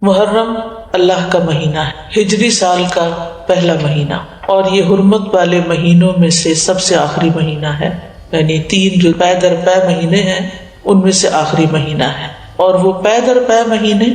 محرم اللہ کا مہینہ ہے، ہجری سال کا پہلا مہینہ، اور یہ حرمت والے مہینوں میں سے سب سے آخری مہینہ ہے، یعنی 3 جو پے در پے مہینے ہیں ان میں سے آخری مہینہ ہے، اور وہ پے در پے مہینے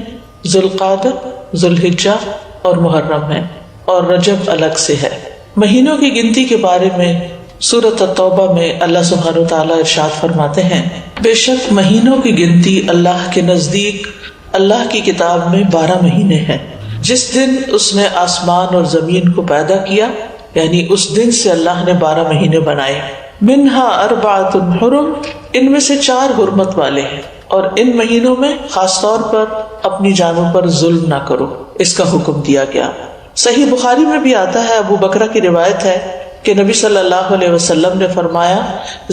ذوالقعدہ، ذوالحجہ اور محرم ہیں، اور رجب الگ سے ہے۔ مہینوں کی گنتی کے بارے میں سورۃ التوبہ میں اللہ سبحانہ وتعالیٰ ارشاد فرماتے ہیں، بے شک مہینوں کی گنتی اللہ کے نزدیک اللہ کی کتاب میں 12 مہینے ہیں، جس دن اس نے آسمان اور زمین کو پیدا کیا، یعنی اس دن سے اللہ نے 12 مہینے بنائے، منہا اربعۃ حرم، ان میں سے 4 حرمت والے ہیں، اور ان مہینوں میں خاص طور پر اپنی جانوں پر ظلم نہ کرو، اس کا حکم دیا گیا۔ صحیح بخاری میں بھی آتا ہے، ابو بکرہ کی روایت ہے کہ نبی صلی اللہ علیہ وسلم نے فرمایا،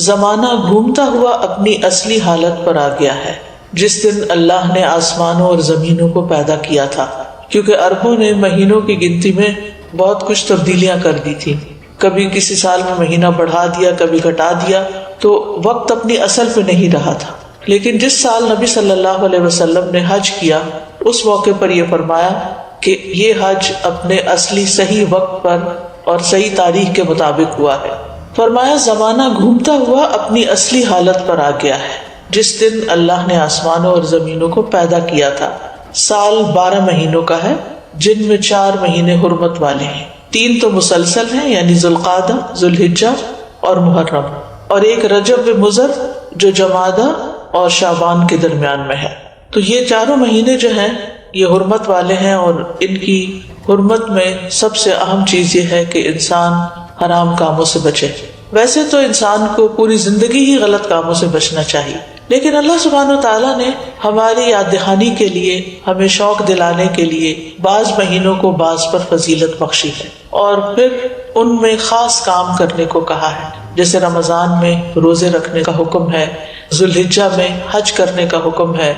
زمانہ گھومتا ہوا اپنی اصلی حالت پر آ گیا ہے جس دن اللہ نے آسمانوں اور زمینوں کو پیدا کیا تھا، کیونکہ عربوں نے مہینوں کی گنتی میں بہت کچھ تبدیلیاں کر دی تھی، کبھی کسی سال میں مہینہ بڑھا دیا، کبھی گھٹا دیا، تو وقت اپنی اصل پہ نہیں رہا تھا۔ لیکن جس سال نبی صلی اللہ علیہ وسلم نے حج کیا، اس موقع پر یہ فرمایا کہ یہ حج اپنے اصلی صحیح وقت پر اور صحیح تاریخ کے مطابق ہوا ہے۔ فرمایا، زمانہ گھومتا ہوا اپنی اصلی حالت پر آ گیا ہے جس دن اللہ نے آسمانوں اور زمینوں کو پیدا کیا تھا۔ سال 12 مہینوں کا ہے، جن میں 4 مہینے حرمت والے ہیں، 3 تو مسلسل ہیں، یعنی ذوالقعدہ، ذوالحجہ اور محرم، اور ایک رجب مضر جو جمادہ اور شعبان کے درمیان میں ہے۔ تو یہ 4 مہینے جو ہیں یہ حرمت والے ہیں، اور ان کی حرمت میں سب سے اہم چیز یہ ہے کہ انسان حرام کاموں سے بچے۔ ویسے تو انسان کو پوری زندگی ہی غلط کاموں سے بچنا چاہیے، لیکن اللہ سبحانہ وتعالیٰ نے ہماری یاد دہانی کے لیے، ہمیں شوق دلانے کے لیے بعض مہینوں کو بعض پر فضیلت بخشی ہے، اور پھر ان میں خاص کام کرنے کو کہا ہے، جیسے رمضان میں روزے رکھنے کا حکم ہے، ذوالحجہ میں حج کرنے کا حکم ہے۔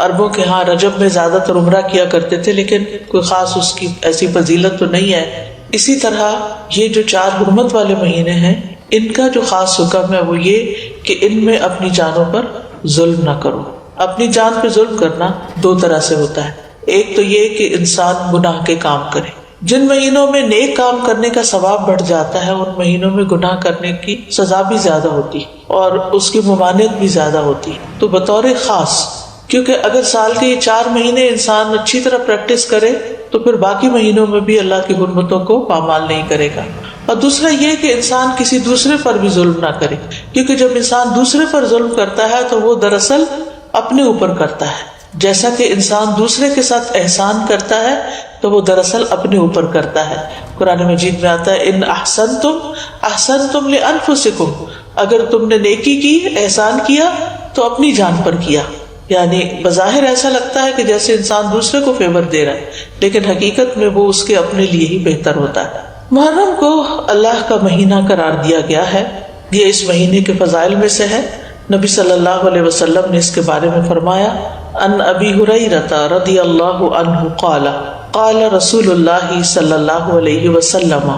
عربوں کے ہاں رجب میں زیادہ تر عمرہ کیا کرتے تھے، لیکن کوئی خاص اس کی ایسی فضیلت تو نہیں ہے۔ اسی طرح یہ جو 4 حرمت والے مہینے ہیں، ان کا جو خاص حکم ہے وہ یہ کہ ان میں اپنی جانوں پر ظلم نہ کرو۔ اپنی جان پہ ظلم کرنا 2 طرح سے ہوتا ہے، ایک تو یہ کہ انسان گناہ کے کام کرے، جن مہینوں میں نیک کام کرنے کا ثواب بڑھ جاتا ہے ان مہینوں میں گناہ کرنے کی سزا بھی زیادہ ہوتی اور اس کی ممانعت بھی زیادہ ہوتی، تو بطور خاص، کیونکہ اگر سال کے یہ 4 مہینے انسان اچھی طرح پریکٹس کرے تو پھر باقی مہینوں میں بھی اللہ کی حرمتوں کو پامال نہیں کرے گا۔ اور دوسرا یہ کہ انسان کسی دوسرے پر بھی ظلم نہ کرے، کیونکہ جب انسان دوسرے پر ظلم کرتا ہے تو وہ دراصل اپنے اوپر کرتا ہے، جیسا کہ انسان دوسرے کے ساتھ احسان کرتا ہے تو وہ دراصل اپنے اوپر کرتا ہے۔ قرآن مجید میں آتا ہے، ان احسنتم لانفسکم، اگر تم نے نیکی کی، احسان کیا تو اپنی جان پر کیا، یعنی بظاہر ایسا لگتا ہے کہ جیسے انسان دوسرے کو فیور دے رہا ہے، لیکن حقیقت میں وہ اس کے اپنے لیے ہی بہتر ہوتا ہے۔ محرم کو اللہ کا مہینہ قرار دیا گیا ہے، یہ اس مہینے کے فضائل میں سے ہے۔ نبی صلی اللہ علیہ وسلم نے اس کے بارے میں فرمایا، ان ابی ہریرہ رضی اللہ عنہ قال قال رسول اللہ صلی اللہ علیہ وسلم،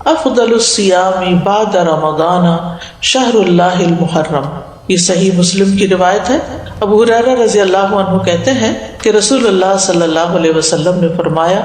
افضل الصیام بعد رمضان شہر اللہ المحرم۔ یہ صحیح مسلم کی روایت ہے۔ ابو ہریرہ رضی اللہ عنہ کہتے ہیں کہ رسول اللہ صلی اللہ علیہ وسلم نے فرمایا،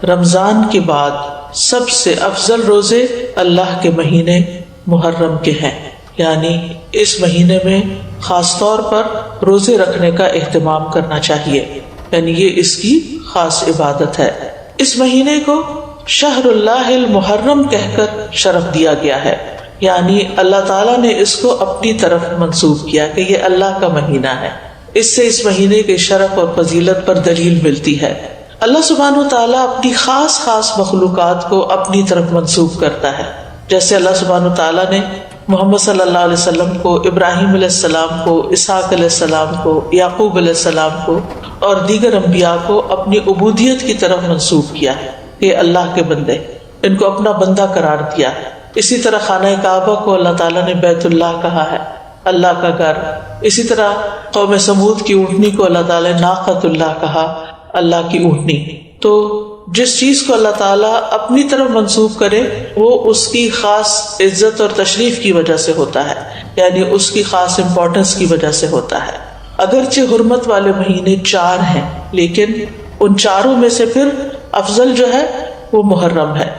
رمضان کے بعد سب سے افضل روزے اللہ کے مہینے محرم کے ہیں، یعنی اس مہینے میں خاص طور پر روزے رکھنے کا اہتمام کرنا چاہیے، یعنی یہ اس کی خاص عبادت ہے۔ اس مہینے کو شہر اللہ المحرم کہہ کر شرف دیا گیا ہے، یعنی اللہ تعالیٰ نے اس کو اپنی طرف منسوب کیا کہ یہ اللہ کا مہینہ ہے۔ اس سے اس مہینے کے شرف اور فضیلت پر دلیل ملتی ہے۔ اللہ سبحانہ و تعالیٰ اپنی خاص مخلوقات کو اپنی طرف منسوب کرتا ہے، جیسے اللہ سبحانہ و تعالیٰ نے محمد صلی اللہ علیہ وسلم کو، ابراہیم علیہ السلام کو، اسحاق علیہ السلام کو، یعقوب علیہ السلام کو اور دیگر انبیاء کو اپنی عبودیت کی طرف منسوب کیا ہے، یہ اللہ کے بندے، ان کو اپنا بندہ قرار دیا ہے۔ اسی طرح خانہ کعبہ کو اللہ تعالیٰ نے بیت اللہ کہا ہے، اللہ کا گھر۔ اسی طرح قوم سمود کی اونٹنی کو اللہ تعالیٰ نے ناقۃ اللہ کہا، اللہ کی اونٹنی۔ تو جس چیز کو اللہ تعالیٰ اپنی طرف منسوب کرے وہ اس کی خاص عزت اور تشریف کی وجہ سے ہوتا ہے، یعنی اس کی خاص امپورٹنس کی وجہ سے ہوتا ہے۔ اگرچہ حرمت والے مہینے 4 ہیں، لیکن ان چاروں میں سے پھر افضل جو ہے وہ محرم ہے۔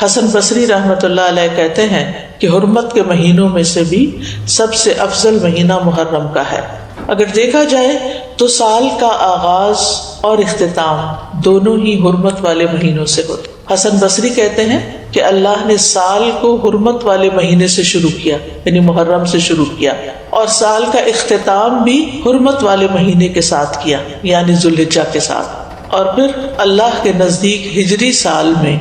حسن بصری رحمۃ اللہ علیہ کہتے ہیں کہ حرمت کے مہینوں میں سے بھی سب سے افضل مہینہ محرم کا ہے۔ اگر دیکھا جائے تو سال کا آغاز اور اختتام دونوں ہی حرمت والے مہینوں سے ہوتے۔ حسن بصری کہتے ہیں کہ اللہ نے سال کو حرمت والے مہینے سے شروع کیا، یعنی محرم سے شروع کیا، اور سال کا اختتام بھی حرمت والے مہینے کے ساتھ کیا، یعنی ذوالحجہ کے ساتھ۔ اور پھر اللہ کے نزدیک ہجری سال میں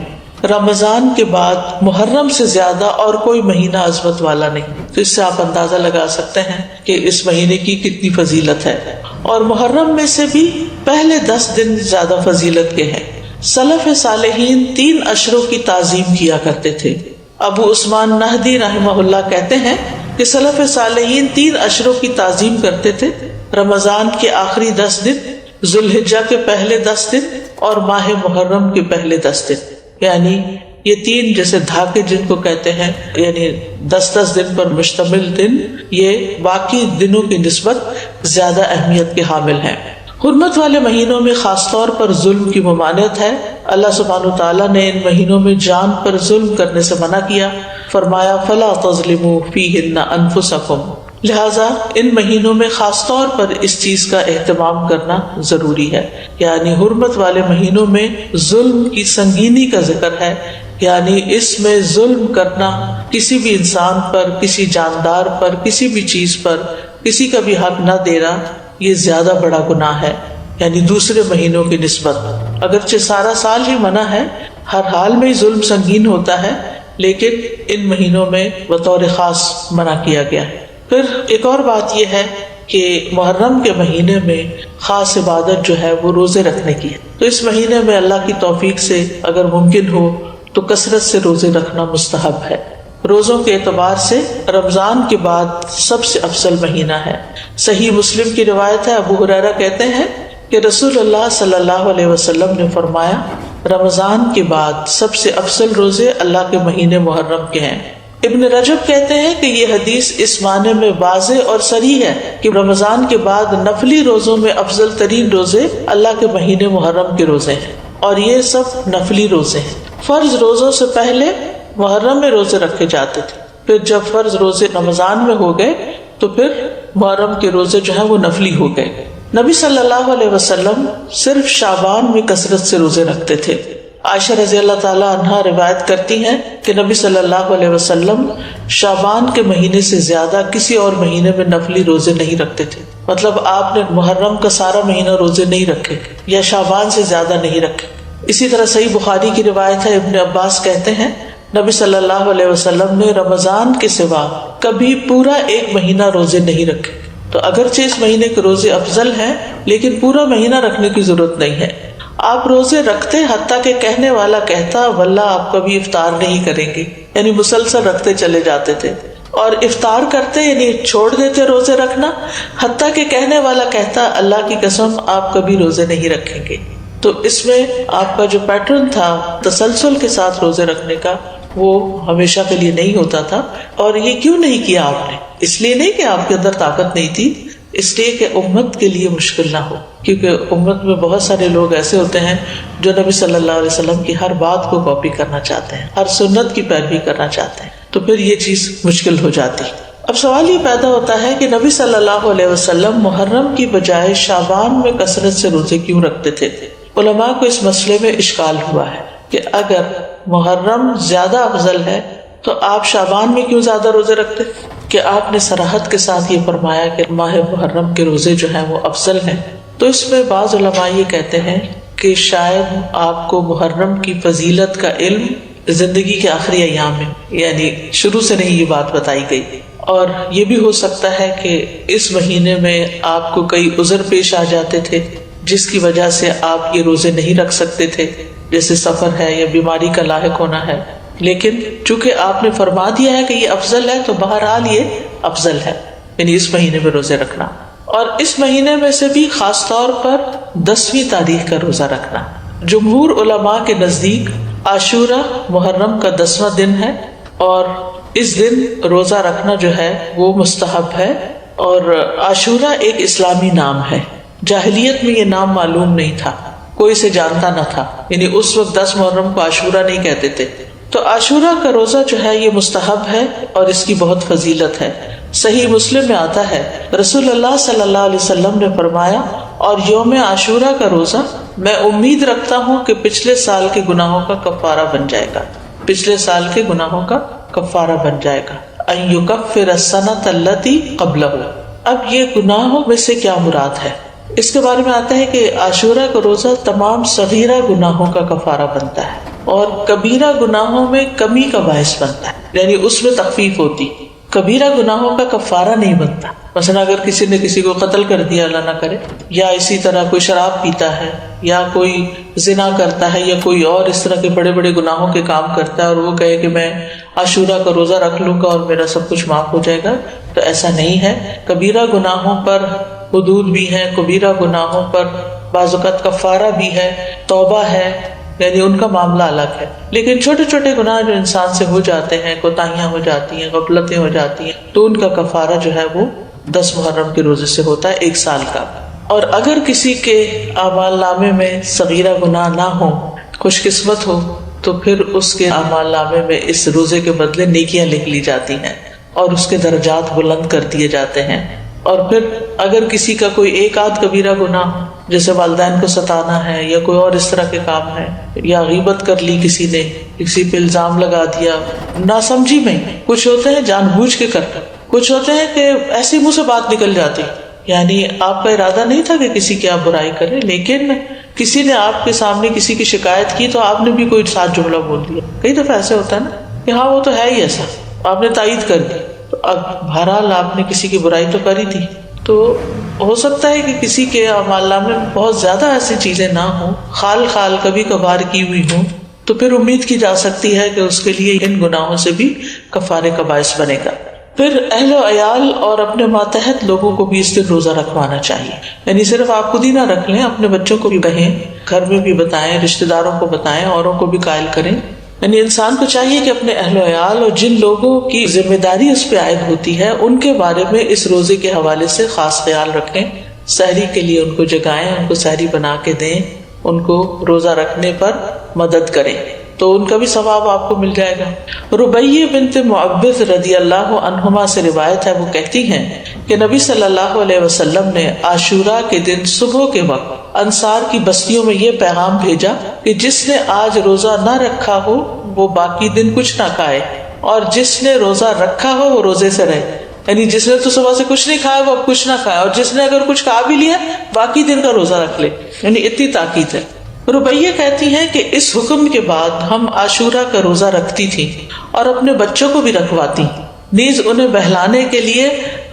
رمضان کے بعد محرم سے زیادہ اور کوئی مہینہ عظمت والا نہیں۔ تو اس سے آپ اندازہ لگا سکتے ہیں کہ اس مہینے کی کتنی فضیلت ہے۔ اور محرم میں سے بھی پہلے 10 دن زیادہ فضیلت کے ہیں۔ سلف صالحین 3 اشروں کی تعظیم کیا کرتے تھے۔ ابو عثمان نہدی رحمہ اللہ کہتے ہیں کہ سلف صالحین 3 اشروں کی تعظیم کرتے تھے: رمضان کے آخری 10 دن، ذوالحجہ کے پہلے 10 دن اور ماہ محرم کے پہلے 10 دن۔ یعنی یہ 3 جیسے دھاکے جن کو کہتے ہیں، یعنی 10 دن پر مشتمل دن، یہ باقی دنوں کی نسبت زیادہ اہمیت کے حامل ہیں۔ حرمت والے مہینوں میں خاص طور پر ظلم کی ممانعت ہے۔ اللہ سبحانہ وتعالیٰ نے ان مہینوں میں جان پر ظلم کرنے سے منع کیا، فرمایا فَلَا تَظْلِمُوا فِيهِنَّ أَنفُسَكُمْ، لہذا ان مہینوں میں خاص طور پر اس چیز کا اہتمام کرنا ضروری ہے۔ یعنی حرمت والے مہینوں میں ظلم کی سنگینی کا ذکر ہے، یعنی اس میں ظلم کرنا، کسی بھی انسان پر، کسی جاندار پر، کسی بھی چیز پر کسی کا بھی حق نہ دینا، یہ زیادہ بڑا گناہ ہے، یعنی دوسرے مہینوں کی نسبت۔ اگرچہ سارا سال ہی منع ہے، ہر حال میں ظلم سنگین ہوتا ہے، لیکن ان مہینوں میں بطور خاص منع کیا گیا ہے۔ پھر ایک اور بات یہ ہے کہ محرم کے مہینے میں خاص عبادت جو ہے وہ روزے رکھنے کی ہے۔ تو اس مہینے میں اللہ کی توفیق سے اگر ممکن ہو تو کثرت سے روزے رکھنا مستحب ہے۔ روزوں کے اعتبار سے رمضان کے بعد سب سے افضل مہینہ ہے۔ صحیح مسلم کی روایت ہے، ابو ہریرہ کہتے ہیں کہ رسول اللہ صلی اللہ علیہ وسلم نے فرمایا، رمضان کے بعد سب سے افضل روزے اللہ کے مہینے محرم کے ہیں۔ ابن رجب کہتے ہیں کہ یہ حدیث اس معنی میں واضح اور صریح ہے کہ رمضان کے بعد نفلی روزوں میں افضل ترین روزے اللہ کے مہینے محرم کے روزے ہیں، اور یہ سب نفلی روزے ہیں۔ فرض روزوں سے پہلے محرم میں روزے رکھے جاتے تھے، پھر جب فرض روزے رمضان میں ہو گئے تو پھر محرم کے روزے جو ہیں وہ نفلی ہو گئے۔ نبی صلی اللہ علیہ وسلم صرف شعبان میں کثرت سے روزے رکھتے تھے۔ عائشہ رضی اللہ تعالی عنہا روایت کرتی ہیں کہ نبی صلی اللہ علیہ وسلم شعبان کے مہینے سے زیادہ کسی اور مہینے میں نفلی روزے نہیں رکھتے تھے۔ مطلب آپ نے محرم کا سارا مہینہ روزے نہیں رکھے یا شعبان سے زیادہ نہیں رکھے۔ اسی طرح صحیح بخاری کی روایت ہے، ابن عباس کہتے ہیں نبی صلی اللہ علیہ وسلم نے رمضان کے سوا کبھی پورا 1 مہینہ روزے نہیں رکھے۔ تو اگرچہ اس مہینے کے روزے افضل ہیں، لیکن پورا مہینہ رکھنے کی ضرورت نہیں ہے۔ آپ روزے رکھتے حتیٰ کہ کہنے والا کہتا واللہ آپ کبھی افطار نہیں کریں گے، یعنی مسلسل رکھتے چلے جاتے تھے، اور افطار کرتے یعنی چھوڑ دیتے روزے رکھنا حتیٰ کہ کہنے والا کہتا اللہ کی قسم آپ کبھی روزے نہیں رکھیں گے۔ تو اس میں آپ کا جو پیٹرن تھا تسلسل کے ساتھ روزے رکھنے کا، وہ ہمیشہ کے لیے نہیں ہوتا تھا۔ اور یہ کیوں نہیں کیا آپ نے؟ اس لیے نہیں کہ آپ کے اندر طاقت نہیں تھی، اس لیے کہ امت کے لیے مشکل نہ ہو، کیونکہ امت میں بہت سارے لوگ ایسے ہوتے ہیں جو نبی صلی اللہ علیہ وسلم کی ہر بات کو کاپی کرنا چاہتے ہیں، ہر سنت کی پیروی کرنا چاہتے ہیں، تو پھر یہ چیز مشکل ہو جاتی۔ اب سوال یہ پیدا ہوتا ہے کہ نبی صلی اللہ علیہ وسلم محرم کی بجائے شعبان میں کثرت سے روزے کیوں رکھتے تھے؟ علماء کو اس مسئلے میں اشکال ہوا ہے کہ اگر محرم زیادہ افضل ہے تو آپ شعبان میں کیوں زیادہ روزے رکھتے؟ کہ آپ نے صراحت کے ساتھ یہ فرمایا کہ ماہ محرم کے روزے جو ہیں وہ افضل ہیں، تو اس میں بعض علماء یہ کہتے ہیں کہ شاید آپ کو محرم کی فضیلت کا علم زندگی کے آخری ایام میں، یعنی شروع سے نہیں یہ بات بتائی گئی، اور یہ بھی ہو سکتا ہے کہ اس مہینے میں آپ کو کئی عذر پیش آ جاتے تھے جس کی وجہ سے آپ یہ روزے نہیں رکھ سکتے تھے، جیسے سفر ہے یا بیماری کا لاحق ہونا ہے، لیکن چونکہ آپ نے فرما دیا ہے کہ یہ افضل ہے تو بہرحال یہ افضل ہے، یعنی اس مہینے میں روزے رکھنا۔ اور اس مہینے میں سے بھی خاص طور پر 10ویں تاریخ کا روزہ رکھنا۔ جمہور علماء کے نزدیک عاشورہ محرم کا 10واں دن ہے، اور اس دن روزہ رکھنا جو ہے وہ مستحب ہے۔ اور عاشورہ ایک اسلامی نام ہے، جاہلیت میں یہ نام معلوم نہیں تھا، کوئی اسے جانتا نہ تھا، یعنی اس وقت 10 محرم کو عاشورہ نہیں کہتے تھے۔ تو عاشورہ کا روزہ جو ہے یہ مستحب ہے اور اس کی بہت فضیلت ہے۔ صحیح مسلم میں آتا ہے رسول اللہ صلی اللہ علیہ وسلم نے فرمایا، اور یوم عاشورہ کا روزہ میں امید رکھتا ہوں کہ پچھلے سال کے گناہوں کا کفارہ بن جائے گا، پچھلے سال کے گناہوں کا کفارہ بن جائے گا۔ ان یکفر السنۃ التی قبلہ، اب یہ گناہوں میں سے کیا مراد ہے؟ اس کے بارے میں آتا ہے کہ عاشورہ کا روزہ تمام صغیرہ گناہوں کا کفارہ بنتا ہے اور کبیرہ گناہوں میں کمی کا باعث بنتا ہے، یعنی اس میں تخفیف ہوتی۔ کبیرہ گناہوں کا کفارہ نہیں بنتا، مثلا اگر کسی نے کسی کو قتل کر دیا، اللہ نہ کرے، یا اسی طرح کوئی شراب پیتا ہے یا کوئی زنا کرتا ہے یا کوئی اور اس طرح کے بڑے بڑے گناہوں کے کام کرتا ہے اور وہ کہے کہ میں عاشورہ کا روزہ رکھ لوں گا اور میرا سب کچھ معاف ہو جائے گا، تو ایسا نہیں ہے۔ کبیرہ گناہوں پر حدود بھی ہیں، کبیرہ گناہوں پر بعض اوقات کفارہ بھی ہے، توبہ ہے، یعنی ان کا معاملہ الگ ہے۔ لیکن چھوٹے چھوٹے گناہ جو انسان سے ہو جاتے ہیں، کوتاہیاں ہو جاتی ہیں، غفلتیں ہو جاتی ہیں، تو ان کا کفارہ جو ہے وہ 10 محرم کے روزے سے ہوتا ہے، 1 سال کا۔ اور اگر کسی کے اعمال نامے میں صغیرہ گناہ نہ ہو، خوش قسمت ہو، تو پھر اس کے اعمال نامے میں اس روزے کے بدلے نیکیاں لکھ لی جاتی ہیں اور اس کے درجات بلند کر دیے جاتے ہیں۔ اور پھر اگر کسی کا کوئی ایک آدھ کبیرہ گناہ، جیسے والدین کو ستانا ہے یا کوئی اور اس طرح کے کام ہے، یا غیبت کر لی کسی نے، کسی پہ الزام لگا دیا ناسمجھی میں، کچھ ہوتے ہیں جان بوجھ کے کرتے، کچھ ہوتے ہیں کہ ایسی منہ سے بات نکل جاتی، یعنی آپ کا ارادہ نہیں تھا کہ کسی کی آپ برائی کریں، لیکن کسی نے آپ کے سامنے کسی کی شکایت کی تو آپ نے بھی کوئی ساتھ جملہ بول دیا۔ کئی دفعہ ایسے ہوتا ہے نا کہ ہاں وہ تو ہے ہی ایسا، آپ نے تائید کر دی، تو اب بہرحال آپ نے کسی کی برائی تو کری تھی۔ تو ہو سکتا ہے کہ کسی کے اعمال نامے میں بہت زیادہ ایسی چیزیں نہ ہوں، خال خال کبھی کبھار کی ہوئی ہوں، تو پھر امید کی جا سکتی ہے کہ اس کے لیے ان گناہوں سے بھی کفارے کا باعث بنے گا۔ پھر اہل و عیال اور اپنے ماتحت لوگوں کو بھی اس دن روزہ رکھوانا چاہیے، یعنی صرف آپ خود ہی نہ رکھ لیں، اپنے بچوں کو بھی کہیں، گھر میں بھی بتائیں، رشتہ داروں کو بتائیں، اوروں کو بھی قائل کریں۔ یعنی انسان کو چاہیے کہ اپنے اہل و عیال اور جن لوگوں کی ذمہ داری اس پہ عائد ہوتی ہے ان کے بارے میں اس روزے کے حوالے سے خاص خیال رکھیں، سحری کے لیے ان کو جگائیں، ان کو سحری بنا کے دیں، ان کو روزہ رکھنے پر مدد کریں، تو ان کا بھی ثواب آپ کو مل جائے گا۔ ربیہ بنت معوذ رضی اللہ عنہما سے روایت ہے، وہ کہتی ہیں کہ نبی صلی اللہ علیہ وسلم نے عاشورہ کے دن صبح کے وقت انصار کی بستیوں میں یہ پیغام بھیجا کہ جس نے آج روزہ نہ رکھا ہو وہ باقی دن کچھ نہ کھائے، اور جس نے روزہ رکھا ہو وہ روزے سے رہے، یعنی جس نے تو صبح سے کچھ نہیں کھایا وہ اب کچھ نہ کھائے، اور جس نے اگر کچھ کھا بھی لیا باقی دن کا روزہ رکھ لے، یعنی اتنی تاکید ہے۔ ربیہ کہتی ہیں کہ اس حکم کے بعد ہم عاشورہ کا روزہ رکھتی تھی اور اپنے بچوں کو بھی رکھواتی، نیز انہیں بہلانے کے لیے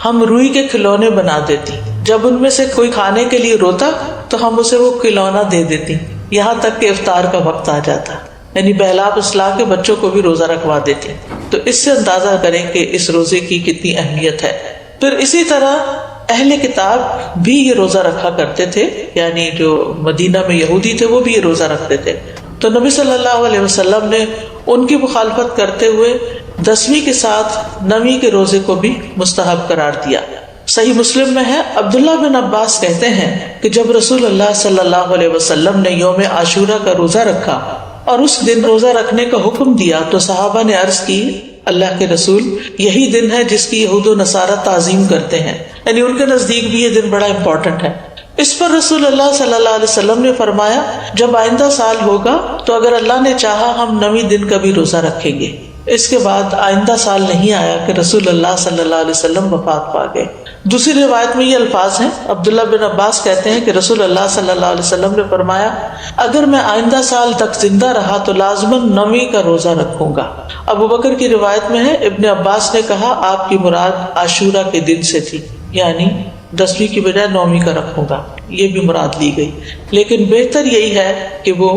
ہم روئی کے کھلونے بنا دیتی، جب ان میں سے کوئی کھانے کے لیے روتا تو ہم اسے وہ کھلونا دے دیتی، یہاں تک کہ افطار کا وقت آ جاتا، یعنی بہلا پسلا کے بچوں کو بھی روزہ رکھوا دیتی۔ تو اس سے اندازہ کریں کہ اس روزے کی کتنی اہمیت ہے۔ پھر اسی طرح اہل کتاب بھی یہ روزہ رکھا کرتے تھے، یعنی جو مدینہ میں یہودی تھے وہ بھی یہ روزہ رکھتے تھے، تو نبی صلی اللہ علیہ وسلم نے ان کی مخالفت کرتے ہوئے 10ویں کے ساتھ 9ویں کے روزے کو بھی مستحب قرار دیا۔ صحیح مسلم میں ہے، عبداللہ بن عباس کہتے ہیں کہ جب رسول اللہ صلی اللہ علیہ وسلم نے یوم عاشورہ کا روزہ رکھا اور اس دن روزہ رکھنے کا حکم دیا تو صحابہ نے عرض کی، اللہ کے رسول، یہی دن ہے جس کی یہود و نصارہ تعظیم کرتے ہیں، یعنی ان کے نزدیک بھی یہ دن بڑا امپورٹنٹ ہے۔ اس پر رسول اللہ صلی اللہ علیہ وسلم نے فرمایا، جب آئندہ سال ہوگا تو اگر اللہ نے چاہا ہم 9ویں دن کا بھی روزہ رکھیں گے۔ اس کے بعد آئندہ سال نہیں آیا کہ رسول اللہ صلی اللہ علیہ وسلم وفات پا گئے۔ دوسری روایت میں یہ الفاظ ہیں، عبداللہ بن عباس کہتے ہیں کہ رسول اللہ صلی اللہ علیہ وسلم نے فرمایا، اگر میں آئندہ سال تک زندہ رہا تو لازماً 9ویں کا روزہ رکھوں گا۔ ابو بکر کی روایت میں ہے، ابن عباس نے کہا آپ کی مراد عاشورہ کے دن سے تھی، یعنی 10ویں کی بجائے 9ویں کا رکھوں گا، یہ بھی مراد لی گئی، لیکن بہتر یہی ہے کہ وہ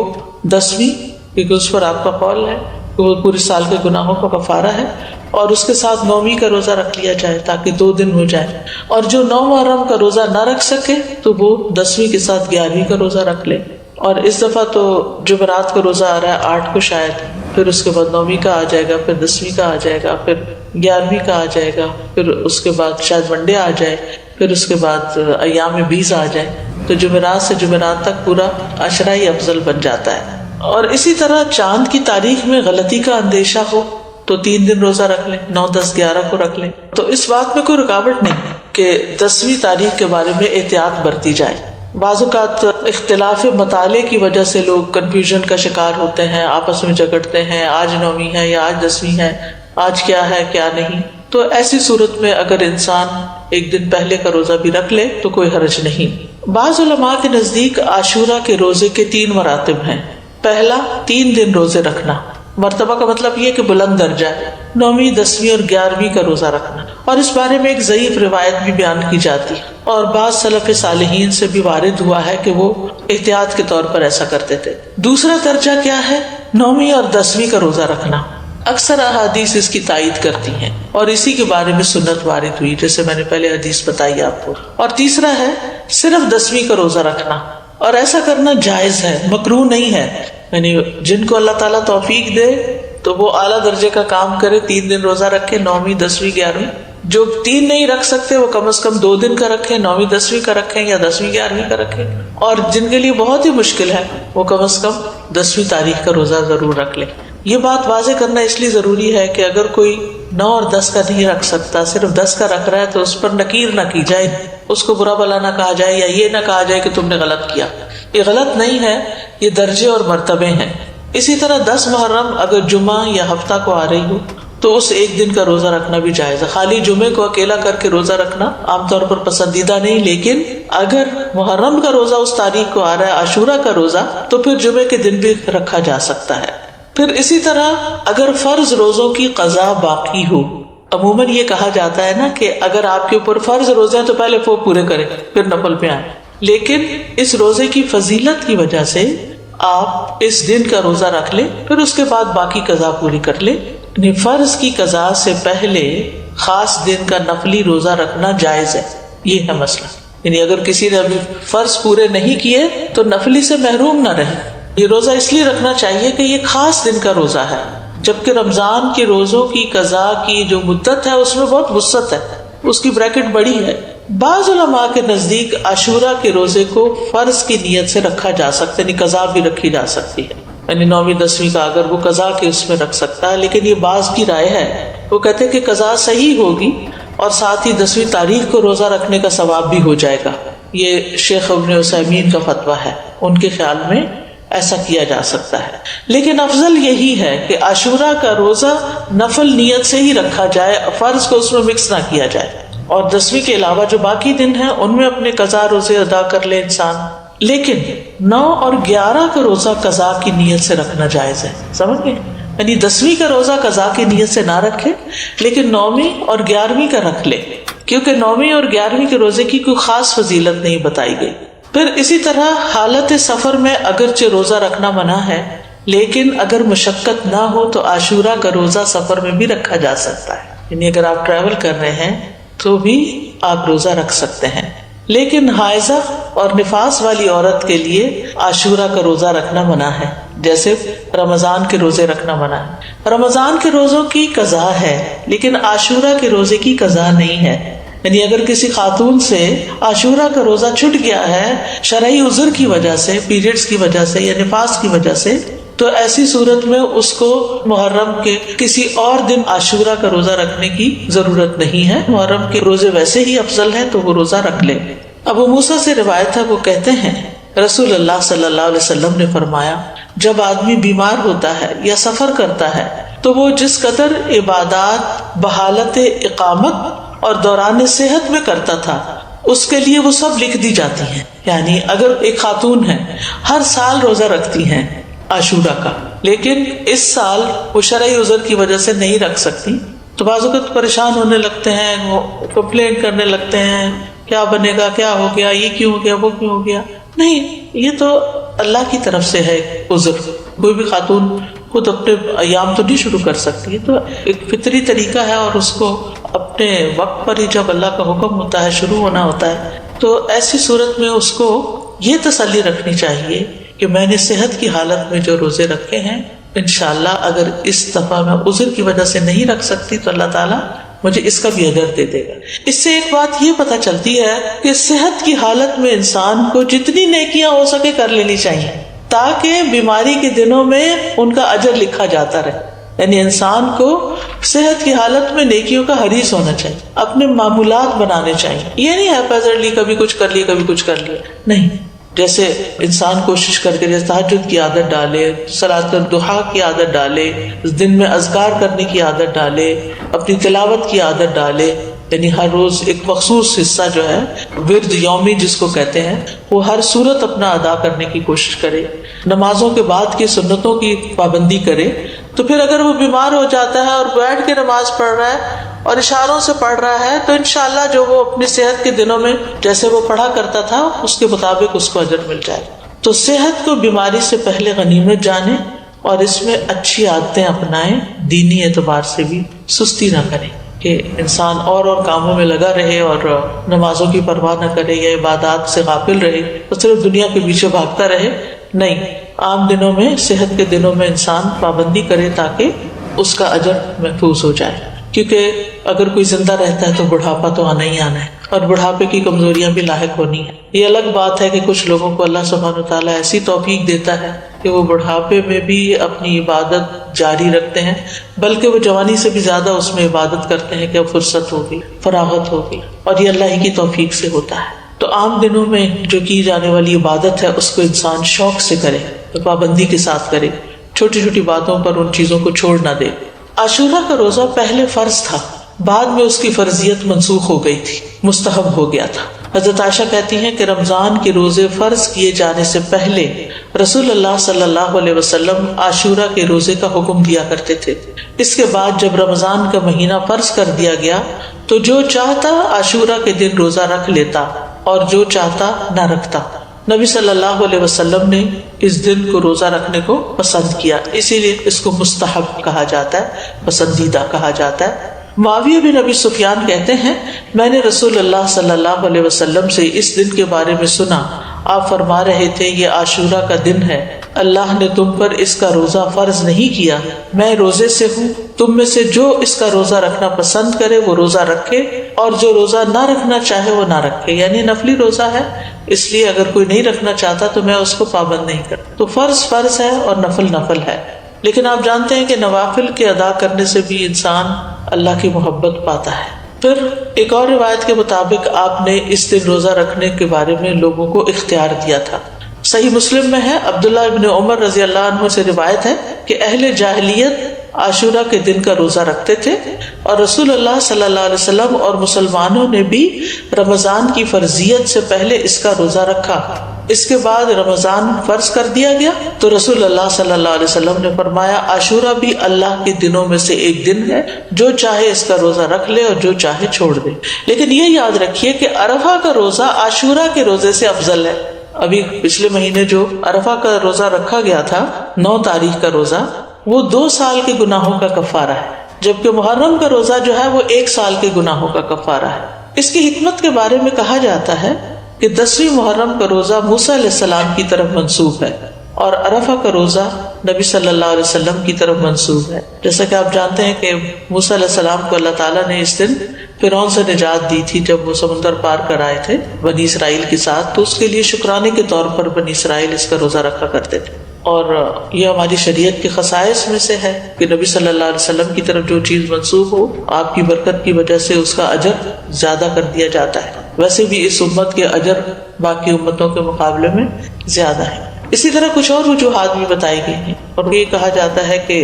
10ویں، کیونکہ اس پر آپ کا قول ہے کہ وہ پورے سال کے گناہوں کا کفارہ ہے، اور اس کے ساتھ 9ویں کا روزہ رکھ لیا جائے تاکہ 2 دن ہو جائے، اور جو 9 محرم کا روزہ نہ رکھ سکے تو وہ 10ویں کے ساتھ 11ویں کا روزہ رکھ لے۔ اور اس دفعہ تو جمعرات کا روزہ آ رہا ہے 8 کو شاید، پھر اس کے بعد 9ویں کا آ جائے گا، پھر 10ویں کا آ جائے گا، پھر 11ویں کا آ جائے گا، پھر اس کے بعد شاید منڈے آ جائے، پھر اس کے بعد ایام 20 آ جائے، تو جمعرات سے جمعرات تک پورا عشرہ ہی افضل بن جاتا ہے. اور اسی طرح چاند کی تاریخ میں غلطی کا اندیشہ ہو تو 3 دن روزہ رکھ لیں، 9، 10، 11 کو رکھ لیں. تو اس بات میں کوئی رکاوٹ نہیں کہ 10ویں تاریخ کے بارے میں احتیاط برتی جائے. بعض اوقات اختلاف مطالعے کی وجہ سے لوگ کنفیوژن کا شکار ہوتے ہیں، آپس میں جھگڑتے ہیں، آج 9ویں ہے یا آج 10ویں ہے، آج کیا ہے کیا نہیں. تو ایسی صورت میں اگر انسان ایک دن پہلے کا روزہ بھی رکھ لے تو کوئی حرج نہیں. بعض علماء کے نزدیک عاشورہ کے روزے کے 3 مراتب ہیں. پہلا 3 دن روزے رکھنا، مرتبہ کا مطلب یہ کہ بلند درجہ ہے، 9ویں، 10ویں اور 11ویں کا روزہ رکھنا. اور اس بارے میں ایک ضعیف روایت بھی بیان کی جاتی ہے، اور بعض سلف صالحین سے بھی وارد ہوا ہے کہ وہ احتیاط کے طور پر ایسا کرتے تھے. دوسرا درجہ کیا ہے؟ 9ویں اور 10ویں کا روزہ رکھنا. اکثر احادیث اس کی تائید کرتی ہیں اور اسی کے بارے میں سنت وارد ہوئی، جیسے میں نے پہلے حدیث بتائی آپ کو. اور تیسرا ہے صرف 10ویں کا روزہ رکھنا، اور ایسا کرنا جائز ہے، مکروہ نہیں ہے. یعنی جن کو اللہ تعالیٰ توفیق دے تو وہ اعلیٰ درجے کا کام کرے، 3 دن روزہ رکھے، 9ویں، 10ویں، 11ویں. جو 3 نہیں رکھ سکتے وہ کم از کم 2 دن کا رکھیں، 9ویں، 10ویں کا رکھیں یا 10ویں، 11ویں کا رکھیں. اور جن کے لیے بہت ہی مشکل ہے وہ کم از کم 10ویں تاریخ کا روزہ ضرور رکھ لیں. یہ بات واضح کرنا اس لیے ضروری ہے کہ اگر کوئی 9 اور 10 کا نہیں رکھ سکتا، صرف 10 کا رکھ رہا ہے، تو اس پر نکیر نہ کی جائے، اس کو برا بھلا نہ کہا جائے یا یہ نہ کہا جائے کہ تم نے غلط کیا. یہ غلط نہیں ہے، یہ درجے اور مرتبے ہیں. اسی طرح 10 محرم اگر جمعہ یا ہفتہ کو آ رہی ہو تو اس ایک دن کا روزہ رکھنا بھی جائز ہے. خالی جمعے کو اکیلا کر کے روزہ رکھنا عام طور پر پسندیدہ نہیں، لیکن اگر محرم کا روزہ اس تاریخ کو آ رہا ہے، عاشورہ کا روزہ، تو پھر جمعے کے دن بھی رکھا جا سکتا ہے. پھر اسی طرح اگر فرض روزوں کی قضا باقی ہو، عموماً یہ کہا جاتا ہے نا کہ اگر آپ کے اوپر فرض روزے ہیں تو پہلے وہ پورے کریں پھر نفل پہ آئیں، لیکن اس روزے کی فضیلت کی وجہ سے آپ اس دن کا روزہ رکھ لیں، پھر اس کے بعد باقی قضا پوری کر لیں. یعنی فرض کی قضا سے پہلے خاص دن کا نفلی روزہ رکھنا جائز ہے. یہ ہے مسئلہ. یعنی اگر کسی نے ابھی فرض پورے نہیں کیے تو نفلی سے محروم نہ رہے. یہ روزہ اس لیے رکھنا چاہیے کہ یہ خاص دن کا روزہ ہے، جبکہ رمضان کے روزوں کی قضا کی جو مدت ہے اس میں بہت وسعت ہے، اس کی بریکٹ بڑی ہے. بعض علماء کے نزدیک عاشورہ کے روزے کو فرض کی نیت سے رکھا جا سکتا ہے، یعنی قضا بھی رکھی جا سکتی ہے. یعنی 9ویں 10ویں کا اگر وہ قضا کے اس میں رکھ سکتا ہے، لیکن یہ بعض کی رائے ہے. وہ کہتے ہیں کہ قضا صحیح ہوگی اور ساتھ ہی 10ویں تاریخ کو روزہ رکھنے کا ثواب بھی ہو جائے گا. یہ شیخ ابن عثیمین کا فتویٰ ہے، ان کے خیال میں ایسا کیا جا سکتا ہے. لیکن افضل یہی ہے کہ عاشورہ کا روزہ نفل نیت سے ہی رکھا جائے، فرض کو اس میں مکس نہ کیا جائے، اور 10ویں کے علاوہ جو باقی دن ہیں ان میں اپنے قضا روزے ادا کر لے انسان. لیکن 9 اور 11 کا روزہ قضا کی نیت سے رکھنا جائز ہے. سمجھ گئے؟ یعنی 10ویں کا روزہ قضا کی نیت سے نہ رکھے، لیکن 9ویں اور 11ویں کا رکھ لے، کیونکہ 9ویں اور 11ویں کے روزے کی کوئی خاص فضیلت نہیں بتائی گئی. پھر اسی طرح حالت سفر میں اگرچہ روزہ رکھنا منع ہے، لیکن اگر مشقت نہ ہو تو عاشورہ کا روزہ سفر میں بھی رکھا جا سکتا ہے. یعنی اگر آپ ٹریول کر رہے ہیں تو بھی آپ روزہ رکھ سکتے ہیں. لیکن حائضہ اور نفاس والی عورت کے لیے عاشورہ کا روزہ رکھنا منع ہے، جیسے رمضان کے روزے رکھنا منع ہے. رمضان کے روزوں کی قضا ہے لیکن عاشورہ کے روزے کی قضا نہیں ہے. یعنی اگر کسی خاتون سے عاشورہ کا روزہ چھٹ گیا ہے شرعی عذر کی وجہ سے، پیریڈز کی وجہ سے یا نفاس کی وجہ سے، تو ایسی صورت میں اس کو محرم کے کسی اور دن عاشورہ کا روزہ رکھنے کی ضرورت نہیں ہے. محرم کے روزے ویسے ہی افضل ہیں تو وہ روزہ رکھ لے. ابو موسیٰ سے روایت ہے، وہ کہتے ہیں رسول اللہ صلی اللہ علیہ وسلم نے فرمایا، جب آدمی بیمار ہوتا ہے یا سفر کرتا ہے تو وہ جس قدر عبادات بحالت اقامت اور دوران صحت میں کرتا تھا اس کے لیے وہ سب لکھ دی جاتی ہیں. یعنی اگر ایک خاتون ہے ہر سال روزہ رکھتی ہیں عاشورہ کا، لیکن اس سال وہ شرعی عذر کی وجہ سے نہیں رکھ سکتی، تو بعض اوقات پریشان ہونے لگتے ہیں، وہ کمپلین کرنے لگتے ہیں، کیا بنے گا، کیا ہو گیا، یہ کیوں ہو گیا، وہ کیوں ہو گیا. نہیں، یہ تو اللہ کی طرف سے ہے عذر. کوئی بھی خاتون خود اپنے ایام تو نہیں شروع کر سکتی، تو ایک فطری طریقہ ہے، اور اس کو اپنے وقت پر ہی جب اللہ کا حکم ہوتا ہے شروع ہونا ہوتا ہے. تو ایسی صورت میں اس کو یہ تسلی رکھنی چاہیے کہ میں نے صحت کی حالت میں جو روزے رکھے ہیں، انشاءاللہ اگر اس دفعہ میں عذر کی وجہ سے نہیں رکھ سکتی تو اللہ تعالیٰ مجھے اس کا بھی اجر دے دے گا۔ اس سے ایک بات یہ پتہ چلتی ہے کہ صحت کی حالت میں انسان کو جتنی نیکیاں ہو سکے کر لینی چاہیے تاکہ بیماری کے دنوں میں ان کا اجر لکھا جاتا رہے۔ یعنی انسان کو صحت کی حالت میں نیکیوں کا حریص ہونا چاہیے، اپنے معمولات بنانے چاہیے۔ یہ نہیں ہیپیزرلی کبھی کچھ کر لیا کبھی کچھ کر لیا، نہیں۔ جیسے انسان کوشش کر کے جیسے تہجد کی عادت ڈالے، صلاۃ الضحیٰ کی عادت ڈالے، دن میں اذکار کرنے کی عادت ڈالے، اپنی تلاوت کی عادت ڈالے، یعنی ہر روز ایک مخصوص حصہ جو ہے ورد یومی جس کو کہتے ہیں وہ ہر صورت اپنا ادا کرنے کی کوشش کرے، نمازوں کے بعد کی سنتوں کی پابندی کرے۔ تو پھر اگر وہ بیمار ہو جاتا ہے اور بیٹھ کے نماز پڑھ رہا ہے اور اشاروں سے پڑھ رہا ہے تو انشاءاللہ جو وہ اپنی صحت کے دنوں میں جیسے وہ پڑھا کرتا تھا اس کے مطابق اس کو اجر مل جائے۔ تو صحت کو بیماری سے پہلے غنیمت جانیں اور اس میں اچھی عادتیں اپنائیں، دینی اعتبار سے بھی سستی نہ کریں کہ انسان اور کاموں میں لگا رہے اور نمازوں کی پرواہ نہ کرے یا عبادات سے غافل رہے تو صرف دنیا کے پیچھے بھاگتا رہے۔ نہیں، عام دنوں میں صحت کے دنوں میں انسان پابندی کرے تاکہ اس کا اجر محفوظ ہو جائے، کیونکہ اگر کوئی زندہ رہتا ہے تو بڑھاپا تو آنا ہی آنا ہے اور بڑھاپے کی کمزوریاں بھی لاحق ہونی ہیں۔ یہ الگ بات ہے کہ کچھ لوگوں کو اللہ سبحانہ وتعالیٰ ایسی توفیق دیتا ہے کہ وہ بڑھاپے میں بھی اپنی عبادت جاری رکھتے ہیں، بلکہ وہ جوانی سے بھی زیادہ اس میں عبادت کرتے ہیں کہ اب فرصت ہوگی، فراغت ہوگی، اور یہ اللہ ہی کی توفیق سے ہوتا ہے۔ تو عام دنوں میں جو کی جانے والی عبادت ہے اس کو انسان شوق سے کرے، پابندی کے ساتھ کرے، چھوٹی چھوٹی باتوں پر ان چیزوں کو چھوڑ نہ دے۔ عاشورہ کا روزہ پہلے فرض تھا، بعد میں اس کی فرضیت منسوخ ہو گئی تھی، مستحب ہو گیا تھا۔ حضرت عائشہ کہتی ہیں کہ رمضان کے روزے فرض کیے جانے سے پہلے رسول اللہ صلی اللہ علیہ وسلم عاشورہ کے روزے کا حکم دیا کرتے تھے۔ اس کے بعد جب رمضان کا مہینہ فرض کر دیا گیا تو جو چاہتا عاشورہ کے دن روزہ رکھ لیتا اور جو چاہتا نہ رکھتا۔ نبی صلی اللہ علیہ وسلم نے اس دن کو روزہ رکھنے کو پسند کیا، اسی لیے اس کو مستحب کہا جاتا ہے، پسندیدہ کہا جاتا ہے۔ معاویہ بن ابی سفیان کہتے ہیں میں نے رسول اللہ صلی اللہ علیہ وسلم سے اس دن کے بارے میں سنا، آپ فرما رہے تھے یہ عاشورہ کا دن ہے، اللہ نے تم پر اس کا روزہ فرض نہیں کیا، میں روزے سے ہوں، تم میں سے جو اس کا روزہ رکھنا پسند کرے وہ روزہ رکھے اور جو روزہ نہ رکھنا چاہے وہ نہ رکھے۔ یعنی نفلی روزہ ہے، اس لیے اگر کوئی نہیں رکھنا چاہتا تو میں اس کو پابند نہیں کرتا۔ تو فرض فرض ہے اور نفل نفل ہے، لیکن آپ جانتے ہیں کہ نوافل کے ادا کرنے سے بھی انسان اللہ کی محبت پاتا ہے۔ پھر ایک اور روایت کے مطابق آپ نے اس دن روزہ رکھنے کے بارے میں لوگوں کو اختیار دیا تھا۔ صحیح مسلم میں ہے، عبداللہ ابن عمر رضی اللہ عنہ سے روایت ہے کہ اہل جاہلیت عاشورہ کے دن کا روزہ رکھتے تھے اور رسول اللہ صلی اللہ علیہ وسلم اور مسلمانوں نے بھی رمضان کی فرضیت سے پہلے اس کا روزہ رکھا۔ اس کے بعد رمضان فرض کر دیا گیا تو رسول اللہ صلی اللہ علیہ وسلم نے فرمایا عاشورہ بھی اللہ کے دنوں میں سے ایک دن ہے، جو چاہے اس کا روزہ رکھ لے اور جو چاہے چھوڑ دے۔ لیکن یہ یاد رکھیے کہ عرفہ کا روزہ عاشورہ کے روزے سے افضل ہے۔ ابھی پچھلے مہینے جو عرفہ کا روزہ رکھا گیا تھا 9 تاریخ کا روزہ، وہ 2 سال کے گناہوں کا کفارہ ہے، جبکہ محرم کا روزہ جو ہے وہ 1 سال کے گناہوں کا کفارہ ہے۔ اس کی حکمت کے بارے میں کہا جاتا ہے کہ 10ویں محرم کا روزہ موسیٰ علیہ السلام کی طرف منسوب ہے اور عرفہ کا روزہ نبی صلی اللہ علیہ وسلم کی طرف منسوب ہے۔ جیسا کہ آپ جانتے ہیں کہ موسیٰ علیہ السلام کو اللہ تعالیٰ نے اس دن فرعون سے نجات دی تھی جب وہ سمندر پار کر آئے تھے بنی اسرائیل کے ساتھ، تو اس کے لیے شکرانے کے طور پر بنی اسرائیل اس کا روزہ رکھا کرتے تھے۔ اور یہ ہماری شریعت کے خصائص میں سے ہے کہ نبی صلی اللہ علیہ وسلم کی طرف جو چیز منسوب ہو آپ کی برکت کی وجہ سے اس کا اجر زیادہ کر دیا جاتا ہے۔ ویسے بھی اس امت کے اجر باقی امتوں کے مقابلے میں زیادہ ہے۔ اسی طرح کچھ اور وجوہات بھی بتائی گئی ہیں اور یہ کہا جاتا ہے کہ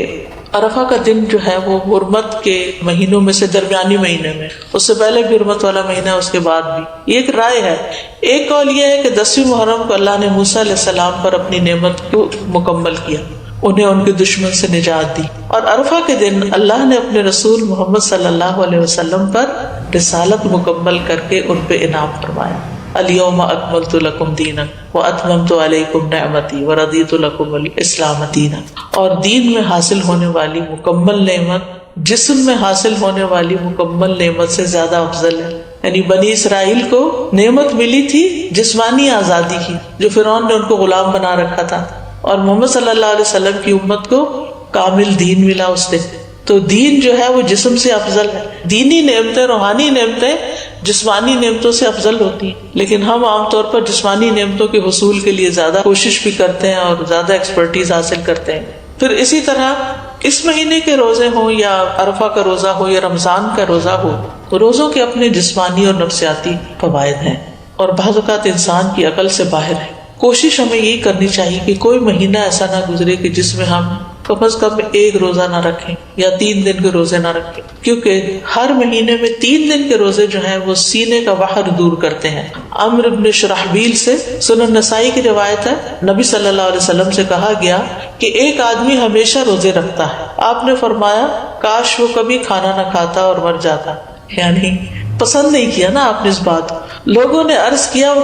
عرفہ کا دن جو ہے وہ حرمت کے مہینوں میں سے درمیانی مہینے میں، اس سے پہلے بھی حرمت والا مہینہ ہے، اس کے بعد بھی۔ یہ ایک رائے ہے۔ ایک قول یہ ہے کہ 10ویں محرم کو اللہ نے موسیٰ علیہ السلام پر اپنی نعمت کو مکمل کیا، انہیں ان کے دشمن سے نجات دی، اور عرفہ کے دن اللہ نے اپنے رسول محمد صلی اللہ علیہ وسلم پر رسالت مکمل کر کے ان پہ انعام فرمایا۔ الیوم اکملت لکم دینکم واتممت علیکم نعمتی ورضیت لکم الاسلام دینا۔ اور دین میں حاصل ہونے والی مکمل نعمت جسم میں حاصل ہونے والی مکمل نعمت سے زیادہ افضل ہے۔ یعنی بنی اسرائیل کو نعمت ملی تھی جسمانی آزادی کی، جو فرعون نے ان کو غلام بنا رکھا تھا، اور محمد صلی اللہ علیہ وسلم کی امت کو کامل دین ملا اس دن۔ تو دین جو ہے وہ جسم سے افضل ہے. دینی نعمتیں، روحانی نعمتیں جسمانی نعمتوں سے افضل ہوتی ہیں، لیکن ہم عام طور پر جسمانی نعمتوں کے حصول کے لیے زیادہ کوشش بھی کرتے ہیں اور زیادہ ایکسپرٹیز حاصل کرتے ہیں. پھر اسی طرح اس مہینے کے روزے ہوں یا عرفہ کا روزہ ہو یا رمضان کا روزہ ہو، روزوں کے اپنے جسمانی اور نفسیاتی فوائد ہیں اور بعض اوقات انسان کی عقل سے باہر ہے. کوشش ہمیں یہی کرنی چاہیے کہ کوئی مہینہ ایسا نہ گزرے کہ جس میں ہم کم از کم ایک روزہ نہ رکھیں یا 3 دن کے روزے نہ رکھیں، کیونکہ ہر مہینے میں 3 دن کے روزے جو ہیں وہ سینے کا وحر دور کرتے ہیں. عمرو بن شرحبیل سے سنن نسائی کی روایت ہے، نبی صلی اللہ علیہ وسلم سے کہا گیا کہ ایک آدمی ہمیشہ روزے رکھتا ہے. آپ نے فرمایا کاش وہ کبھی کھانا نہ کھاتا اور مر جاتا. یعنی پسند نہیں کیا نا آپ نے اس بات. لوگوں نے عرض کیا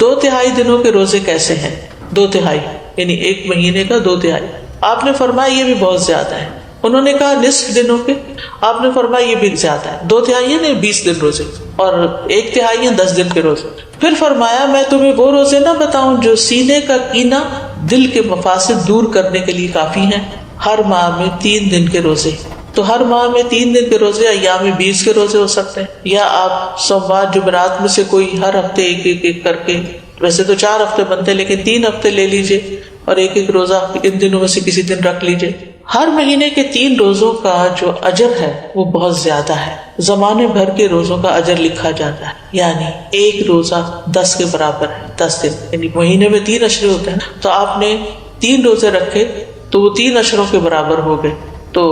2/3 دنوں کے روزے کیسے ہیں؟ 2/3 یعنی ایک مہینے کا 2/3. آپ نے فرمایا یہ بھی بہت زیادہ ہے. انہوں نے کہا نصف دنوں کے. آپ نے فرمایا یہ بھی زیادہ ہے. 2/3 نے 20 دن روزے اور 1/3 10 دن کے روزے. پھر فرمایا میں تمہیں وہ روزے نہ بتاؤں جو سینے کا کینہ دل کے مفاسد دور کرنے کے لیے کافی ہیں. ہر ماہ میں 3 دن کے روزے، تو ہر ماہ میں 3 دن کے روزے ایام 20 کے روزے ہو سکتے ہیں، یا آپ سوموار جمعرات میں سے کوئی ہر ہفتے ایک کر کے، ویسے تو 4 ہفتے بنتے لیکن 3 ہفتے لے لیجئے اور ایک روزہ ان دنوں میں سے کسی دن رکھ لیجئے. ہر مہینے کے 3 روزوں کا جو اجر ہے وہ بہت زیادہ ہے. زمانے بھر کے روزوں کا اجر لکھا جاتا ہے، یعنی ایک روزہ 10 کے برابر ہے. 10 دن یعنی مہینے میں 3 عشرے ہوتے ہیں، تو آپ نے 3 روزے رکھے تو وہ 3 عشروں کے برابر ہو گئے. تو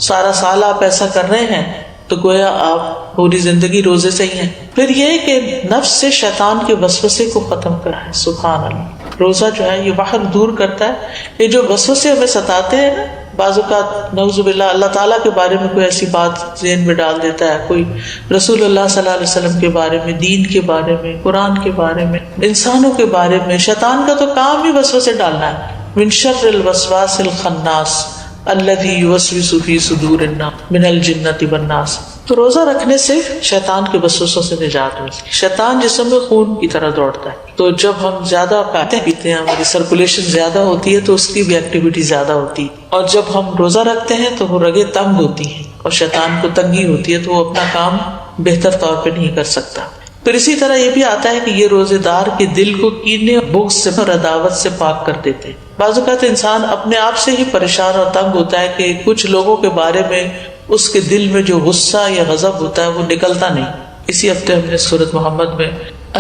سارا سال آپ ایسا کر رہے ہیں تو گویا آپ پوری زندگی روزے سے ہی ہیں. پھر یہ کہ نفس سے شیطان کے وسوسے کو ختم کرا ہے. سبحان اللہ. روزہ جو ہے یہ باہر دور کرتا ہے. یہ جو وسوسے ہمیں ستاتے ہیں نا، بعض اوقات نعوذ باللہ اللہ تعالیٰ کے بارے میں کوئی ایسی بات ذہن میں ڈال دیتا ہے، کوئی رسول اللہ صلی اللہ علیہ وسلم کے بارے میں، دین کے بارے میں، قرآن کے بارے میں، انسانوں کے بارے میں. شیطان کا تو کام ہی وسوسے ڈالنا ہے. من شر الوسواس الخناس الذی یوسوس فی صدور الناس من الجنۃ والناس. تو روزہ رکھنے سے شیطان کے وسوسوں سے نجات ملتی ہے. شیطان جسم میں خون کی طرح دوڑتا ہے، تو جب ہم زیادہ کھاتے پیتے ہیں، ہماری سرکولیشن زیادہ ہوتی ہے تو اس کی بھی ایکٹیویٹی زیادہ ہوتی ہے. اور جب ہم روزہ رکھتے ہیں تو وہ رگیں تنگ ہوتی ہیں اور شیطان کو تنگی ہوتی ہے تو وہ اپنا کام بہتر طور پہ نہیں کر سکتا. پھر اسی طرح یہ بھی آتا ہے کہ یہ روزے دار کے دل کو کینے، بغض سے اور عداوت سے پاک کر دیتے ہیں. بعض اوقات انسان اپنے آپ سے ہی پریشان اور تنگ ہوتا ہے کہ کچھ لوگوں کے بارے میں اس کے دل میں جو غصہ یا غضب ہوتا ہے وہ نکلتا نہیں. اسی ہفتے ہم نے سورۃ محمد میں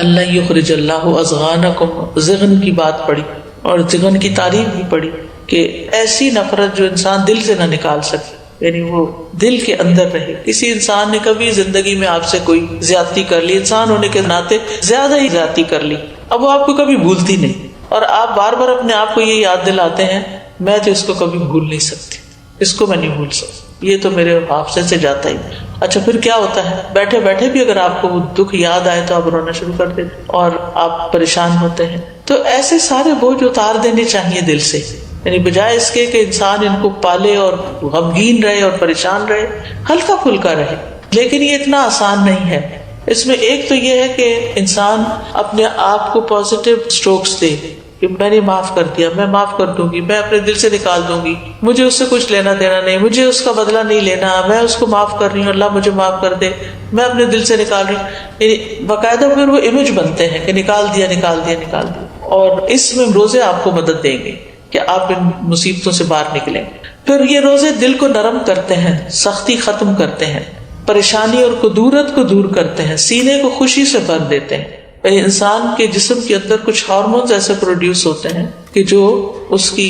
اللہ یخرج اللہ اضغانکم، ضغن کی بات پڑھی اور ضغن کی تعریف بھی پڑھی کہ ایسی نفرت جو انسان دل سے نہ نکال سکے، یعنی وہ دل کے اندر رہے. کسی انسان نے کبھی زندگی میں آپ سے کوئی زیادتی کر لی، انسان ہونے کے ناطے زیادہ ہی زیادتی کر لی، اب وہ آپ کو کبھی بھولتی نہیں اور آپ بار بار اپنے آپ کو یہ یاد دلاتے ہیں میں تو اس کو کبھی بھول نہیں سکتی، اس کو میں نہیں بھول سکتی، یہ تو میرے حافظے سے جاتا ہی. اچھا پھر کیا ہوتا ہے؟ بیٹھے بیٹھے بھی اگر آپ کو وہ دکھ یاد آئے تو آپ رونا شروع کر دیتے اور آپ پریشان ہوتے ہیں. تو ایسے سارے بوجھ اتار دینے چاہیے دل سے، یعنی بجائے اس کے کہ انسان ان کو پالے اور غمگین رہے اور پریشان رہے، ہلکا پھلکا رہے. لیکن یہ اتنا آسان نہیں ہے. اس میں ایک تو یہ ہے کہ انسان اپنے آپ کو پازیٹیو سٹروکس دے کہ میں نے معاف کر دیا، میں معاف کر دوں گی، میں اپنے دل سے نکال دوں گی، مجھے اس سے کچھ لینا دینا نہیں، مجھے اس کا بدلہ نہیں لینا، میں اس کو معاف کر رہی ہوں، اللہ مجھے معاف کر دے، میں اپنے دل سے نکال رہی ہوں. یعنی باقاعدہ پھر وہ امیج بنتے ہیں کہ نکال دیا نکال دیا نکال دیا. اور اس میں روزے آپ کو مدد دیں گے کہ آپ ان مصیبتوں سے باہر نکلیں. پھر یہ روزے دل کو نرم کرتے ہیں، سختی ختم کرتے ہیں، پریشانی اور کدورت کو دور کرتے ہیں، سینے کو خوشی سے بھر دیتے ہیں. یعنی انسان کے جسم کے اندر کچھ ہارمونز ایسے پروڈیوس ہوتے ہیں کہ جو اس کی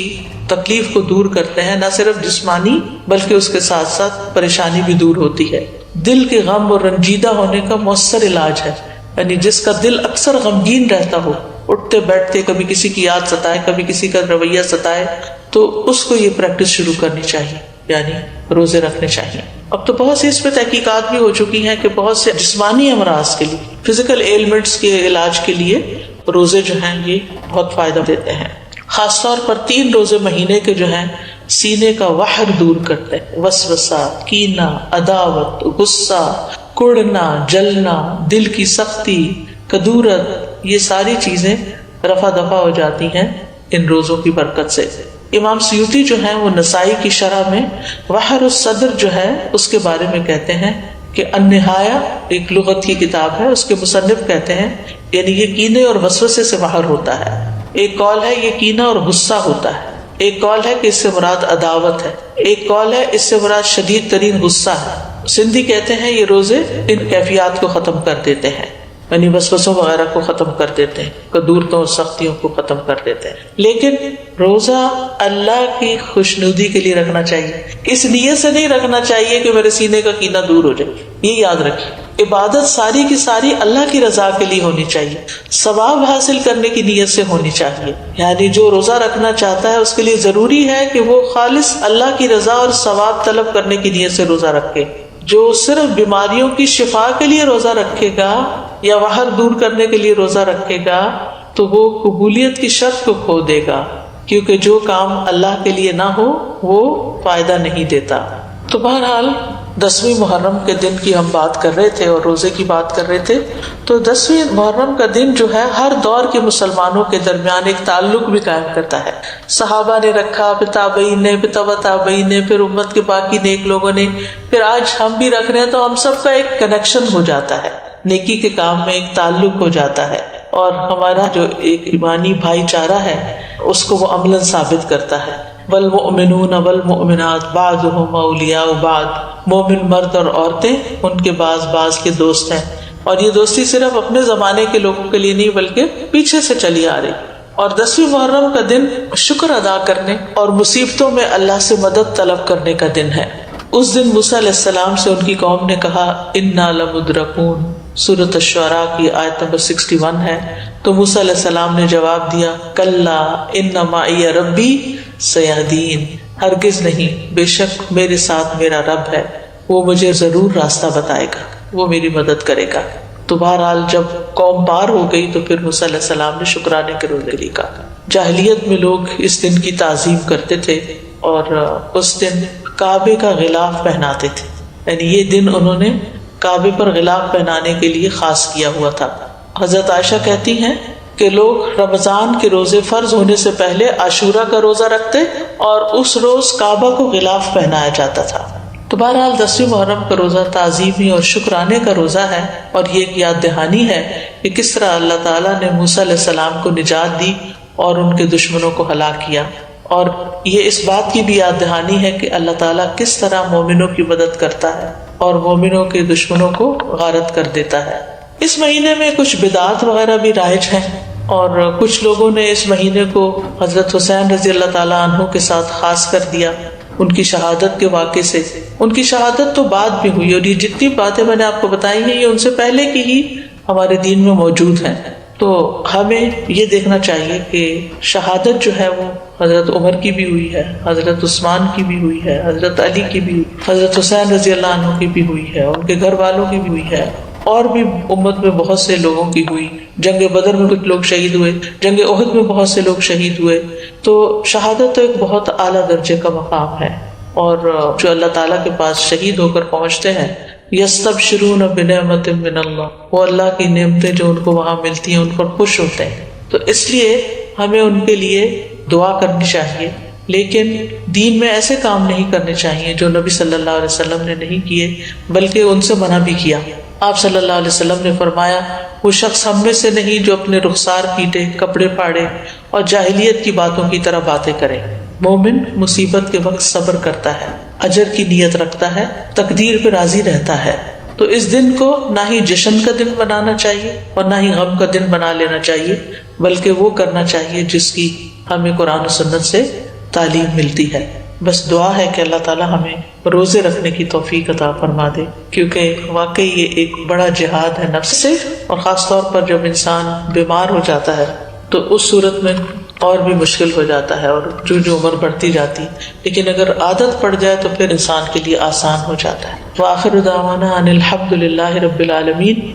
تکلیف کو دور کرتے ہیں، نہ صرف جسمانی بلکہ اس کے ساتھ ساتھ پریشانی بھی دور ہوتی ہے. دل کے غم اور رنجیدہ ہونے کا مؤثر علاج ہے. یعنی جس کا دل اکثر غمگین رہتا ہو، اٹھتے بیٹھتے کبھی کسی کی یاد ستائے، کبھی کسی کا رویہ ستائے، تو اس کو یہ پریکٹس شروع کرنی چاہیے، یعنی روزے رکھنے چاہیے. اب تو بہت سی اس پہ تحقیقات بھی ہو چکی ہیں کہ بہت سے جسمانی امراض کے لیے، فزیکل ایلمنٹس کے علاج کے لیے روزے جو ہیں یہ بہت فائدہ دیتے ہیں. خاص طور پر 3 روزے مہینے کے جو ہیں سینے کا وحر دور کرتے ہیں. وسوسہ، کینہ، عداوت، غصہ، کڑنا، جلنا، دل کی سختی، کدورت، یہ ساری چیزیں رفع دفع ہو جاتی ہیں ان روزوں کی برکت سے. امام سیوطی جو ہیں وہ نسائی کی شرح میں بحر الصدر جو ہے اس کے بارے میں کہتے ہیں کہ النہایہ ایک لغت کی کتاب ہے، اس کے مصنف کہتے ہیں یعنی یہ کینے اور وسوسے سے باہر ہوتا ہے۔ ایک قول ہے یہ کینہ اور غصہ ہوتا ہے، ایک قول ہے کہ اس سے مراد عداوت ہے، ایک قول ہے اس سے مراد شدید ترین غصہ ہے۔ سندھی کہتے ہیں یہ روزے ان کیفیات کو ختم کر دیتے ہیں، یعنی وسوسوں وغیرہ کو ختم کر دیتے ہیں، قدورتوں اور سختیوں کو ختم کر دیتے ہیں۔ لیکن روزہ اللہ کی خوشنودی کے لیے رکھنا چاہیے، اس نیت سے نہیں رکھنا چاہیے کہ میرے سینے کا کینہ دور ہو جائے۔ یہ یاد رکھیے، عبادت ساری کی ساری اللہ کی رضا کے لیے ہونی چاہیے، ثواب حاصل کرنے کی نیت سے ہونی چاہیے۔ یعنی جو روزہ رکھنا چاہتا ہے اس کے لیے ضروری ہے کہ وہ خالص اللہ کی رضا اور ثواب طلب کرنے کی نیت سے روزہ رکھے۔ جو صرف بیماریوں کی شفا کے لیے روزہ رکھے گا یا وہر دور کرنے کے لیے روزہ رکھے گا تو وہ قبولیت کی شرط کو کھو دے گا، کیونکہ جو کام اللہ کے لیے نہ ہو وہ فائدہ نہیں دیتا۔ تو بہرحال 10ویں محرم کے دن کی ہم بات کر رہے تھے اور روزے کی بات کر رہے تھے، تو 10ویں محرم کا دن جو ہے ہر دور کے مسلمانوں کے درمیان ایک تعلق بھی قائم کرتا ہے۔ صحابہ نے رکھا، پھر تابعین نے، پھر تبع تابعین نے، پھر امت کے باقی نیک لوگوں نے، پھر آج ہم بھی رکھ رہے ہیں، تو ہم سب کا ایک کنیکشن ہو جاتا ہے، نیکی کے کام میں ایک تعلق ہو جاتا ہے، اور ہمارا جو ایک ایمانی بھائی چارہ ہے اس کو وہ عملاً ثابت کرتا ہے۔ والمؤمنون والمؤمنات بعضهم اولیاء بعض، مومن مرد اور عورتیں ان کے بعض کے دوست ہیں، اور یہ دوستی صرف اپنے زمانے کے لوگوں کے لیے نہیں بلکہ پیچھے سے چلی آ رہی۔ اور 10ویں محرم کا دن شکر ادا کرنے اور مصیبتوں میں اللہ سے مدد طلب کرنے کا دن ہے۔ اس دن موسیٰ علیہ السلام سے ان کی قوم نے کہا انا لمدرکون، سورۃ الشعراء کی آیت نمبر 61 ہے۔ تو موسیٰ علیہ السلام نے جواب دیا کلا ان معی ربی سیہدین، ہرگز نہیں، بے شک میرے ساتھ میرا رب ہے، وہ مجھے ضرور راستہ بتائے گا، وہ میری مدد کرے گا۔ تو بہرحال جب قوم پار ہو گئی تو پھر موسیٰ علیہ السلام نے شکرانے کے روزے کے لیے کہا۔ جاہلیت میں لوگ اس دن کی تعظیم کرتے تھے اور اس دن کعبے کا غلاف پہناتے تھے، یعنی یہ دن انہوں نے کعبے پر غلاف پہنانے کے لیے خاص کیا ہوا تھا۔ حضرت عائشہ کہتی ہیں کہ لوگ رمضان کے روزے فرض ہونے سے پہلے عاشورہ کا روزہ رکھتے اور اس روز کعبہ کو غلاف پہنایا جاتا تھا۔ تو بہرحال 10ویں محرم کا روزہ تعظیمی اور شکرانے کا روزہ ہے، اور یہ ایک یاد دہانی ہے کہ کس طرح اللہ تعالیٰ نے موسیٰ علیہ السلام کو نجات دی اور ان کے دشمنوں کو ہلاک کیا، اور یہ اس بات کی بھی یاد دہانی ہے کہ اللہ تعالیٰ کس طرح مومنوں کی مدد کرتا ہے اور مومنوں کے دشمنوں کو غارت کر دیتا ہے۔ اس مہینے میں کچھ بدعات وغیرہ بھی رائج ہیں، اور کچھ لوگوں نے اس مہینے کو حضرت حسین رضی اللہ تعالیٰ عنہ کے ساتھ خاص کر دیا ان کی شہادت کے واقعے سے۔ ان کی شہادت تو بعد میں ہوئی، اور یہ جتنی باتیں میں نے آپ کو بتائی ہیں یہ ان سے پہلے کی ہی ہمارے دین میں موجود ہیں۔ تو ہمیں یہ دیکھنا چاہیے کہ شہادت جو ہے وہ حضرت عمر کی بھی ہوئی ہے، حضرت عثمان کی بھی ہوئی ہے، حضرت علی کی بھی ہوئی، حضرت حسین رضی اللہ عنہ کی بھی ہوئی ہے، ان کے گھر والوں کی بھی ہوئی ہے، اور بھی امت میں بہت سے لوگوں کی ہوئی۔ جنگ بدر میں کچھ لوگ شہید ہوئے، جنگ احد میں بہت سے لوگ شہید ہوئے۔ تو شہادت تو ایک بہت اعلیٰ درجے کا مقام ہے، اور جو اللہ تعالیٰ کے پاس شہید ہو کر پہنچتے ہیں یستبشرون بنعمت من اللہ، وہ اللہ کی نعمتیں جو ان کو وہاں ملتی ہیں ان پر خوش ہوتے ہیں۔ تو اس لیے ہمیں ان کے لیے دعا کرنی چاہیے، لیکن دین میں ایسے کام نہیں کرنے چاہیے جو نبی صلی اللہ علیہ وسلم نے نہیں کیے، بلکہ ان سے منع بھی کیا۔ آپ صلی اللہ علیہ وسلم نے فرمایا وہ شخص ہم میں سے نہیں جو اپنے رخسار پیٹے، کپڑے پھاڑے اور جاہلیت کی باتوں کی طرح باتیں کرے۔ مومن مصیبت کے وقت صبر کرتا ہے، اجر کی نیت رکھتا ہے، تقدیر پہ راضی رہتا ہے۔ تو اس دن کو نہ ہی جشن کا دن بنانا چاہیے اور نہ ہی غم کا دن بنا لینا چاہیے، بلکہ وہ کرنا چاہیے جس کی ہمیں قرآن و سنت سے تعلیم ملتی ہے۔ بس دعا ہے کہ اللہ تعالیٰ ہمیں روزے رکھنے کی توفیق عطا فرما دے، کیونکہ واقعی یہ ایک بڑا جہاد ہے نفس سے، اور خاص طور پر جب انسان بیمار ہو جاتا ہے تو اس صورت میں اور بھی مشکل ہو جاتا ہے، اور جو عمر بڑھتی جاتی، لیکن اگر عادت پڑ جائے تو پھر انسان کے لیے آسان ہو جاتا ہے۔ وآخر دعوانا ان الحمد للہ رب العالمین۔